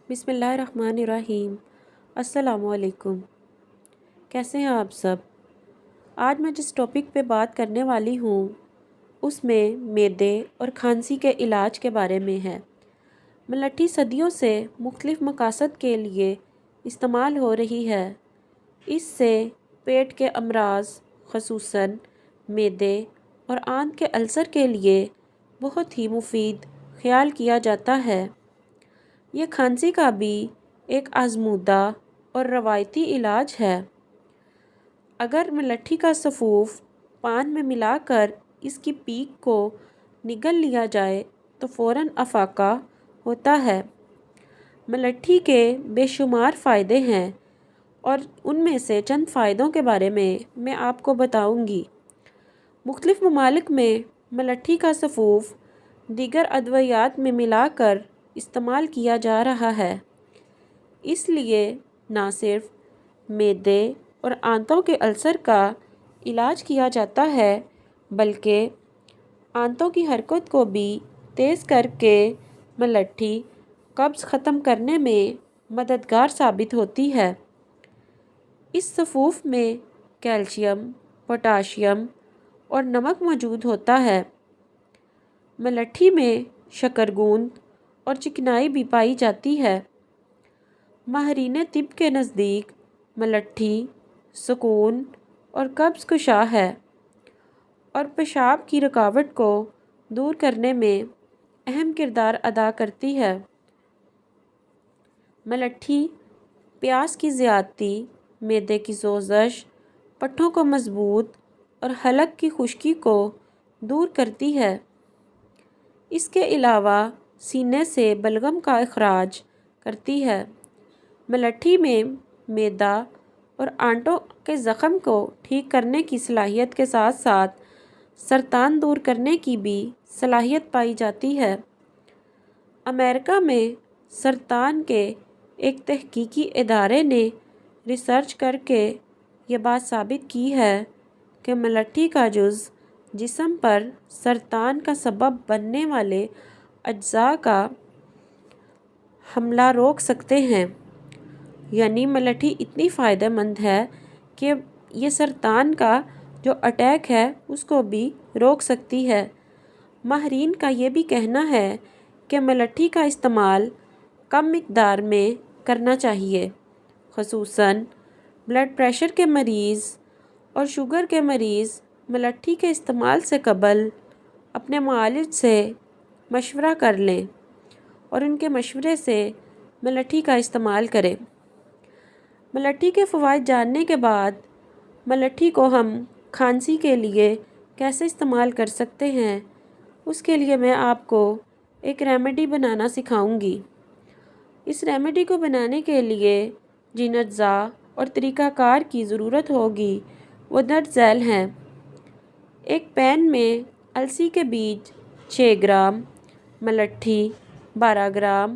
بسم اللہ الرحمن الرحیم۔ السلام علیکم۔ کیسے ہیں آپ سب؟ آج میں جس ٹاپک پہ بات کرنے والی ہوں اس میں معدے اور کھانسی کے علاج کے بارے میں ہے۔ ملٹھی صدیوں سے مختلف مقاصد کے لیے استعمال ہو رہی ہے۔ اس سے پیٹ کے امراض خصوصاً معدے اور آنت کے السر کے لیے بہت ہی مفید خیال کیا جاتا ہے۔ یہ کھانسی کا بھی ایک آزمودہ اور روایتی علاج ہے۔ اگر ملٹھی کا سفوف پان میں ملا کر اس کی پیک کو نگل لیا جائے تو فوراً افاقہ ہوتا ہے۔ ملٹھی کے بے شمار فائدے ہیں اور ان میں سے چند فائدوں کے بارے میں آپ کو بتاؤں گی۔ مختلف ممالک میں ملٹھی کا سفوف دیگر ادویات میں ملا کر استعمال کیا جا رہا ہے۔ اس لیے نہ صرف معدے اور آنتوں کے السر کا علاج کیا جاتا ہے بلکہ آنتوں کی حرکت کو بھی تیز کر کے ملٹھی قبض ختم کرنے میں مددگار ثابت ہوتی ہے۔ اس سفوف میں کیلشیم، پوٹاشیم اور نمک موجود ہوتا ہے۔ ملٹھی میں شکرگند اور چکنائی بھی پائی جاتی ہے۔ ماہرین طب کے نزدیک ملٹھی سکون اور قبض کشا ہے اور پیشاب کی رکاوٹ کو دور کرنے میں اہم کردار ادا کرتی ہے۔ ملٹھی پیاس کی زیادتی، معدے کی سوزش، پٹھوں کو مضبوط اور حلق کی خشکی کو دور کرتی ہے۔ اس کے علاوہ سینے سے بلغم کا اخراج کرتی ہے۔ ملٹھی میں معدہ اور آنتوں کے زخم کو ٹھیک کرنے کی صلاحیت کے ساتھ ساتھ سرطان دور کرنے کی بھی صلاحیت پائی جاتی ہے۔ امریکہ میں سرطان کے ایک تحقیقی ادارے نے ریسرچ کر کے یہ بات ثابت کی ہے کہ ملٹھی کا جوس جسم پر سرطان کا سبب بننے والے اجزاء کا حملہ روک سکتے ہیں۔ یعنی ملٹھی اتنی فائدہ مند ہے کہ یہ سرطان کا جو اٹیک ہے اس کو بھی روک سکتی ہے۔ ماہرین کا یہ بھی کہنا ہے کہ ملٹھی کا استعمال کم مقدار میں کرنا چاہیے، خصوصاً بلڈ پریشر کے مریض اور شوگر کے مریض ملٹھی کے استعمال سے قبل اپنے معالج سے مشورہ کر لیں اور ان کے مشورے سے ملٹھی کا استعمال کریں۔ ملٹھی کے فوائد جاننے کے بعد ملٹھی کو ہم کھانسی کے لیے کیسے استعمال کر سکتے ہیں اس کے لیے میں آپ کو ایک ریمیڈی بنانا سکھاؤں گی۔ اس ریمیڈی کو بنانے کے لیے جن اجزاء اور طریقہ کار کی ضرورت ہوگی وہ درج ذیل ہیں۔ ایک پین میں السی کے بیج 6 گرام، ملٹھی 12 گرام،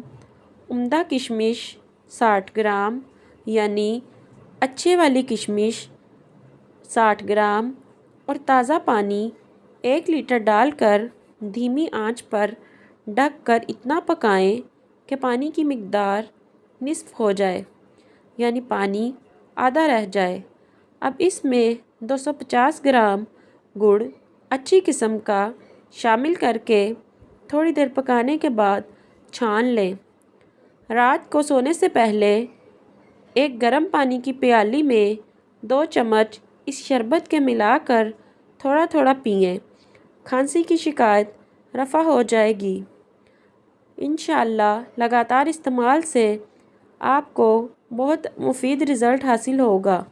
عمدہ کشمش 60 گرام یعنی اچھے والی کشمش 60 گرام اور تازہ پانی 1 لیٹر ڈال کر دھیمی آنچ پر ڈھک کر اتنا پکائیں کہ پانی کی مقدار نصف ہو جائے، یعنی پانی آدھا رہ جائے۔ اب اس میں 250 گرام گڑ اچھی قسم کا شامل کر کے تھوڑی دیر پکانے کے بعد چھان لیں۔ رات کو سونے سے پہلے ایک گرم پانی کی پیالی میں 2 چمچ اس شربت کے ملا کر تھوڑا تھوڑا پئیں۔ کھانسی کی شکایت رفع ہو جائے گی۔ انشاءاللہ لگاتار استعمال سے آپ کو بہت مفید رزلٹ حاصل ہوگا۔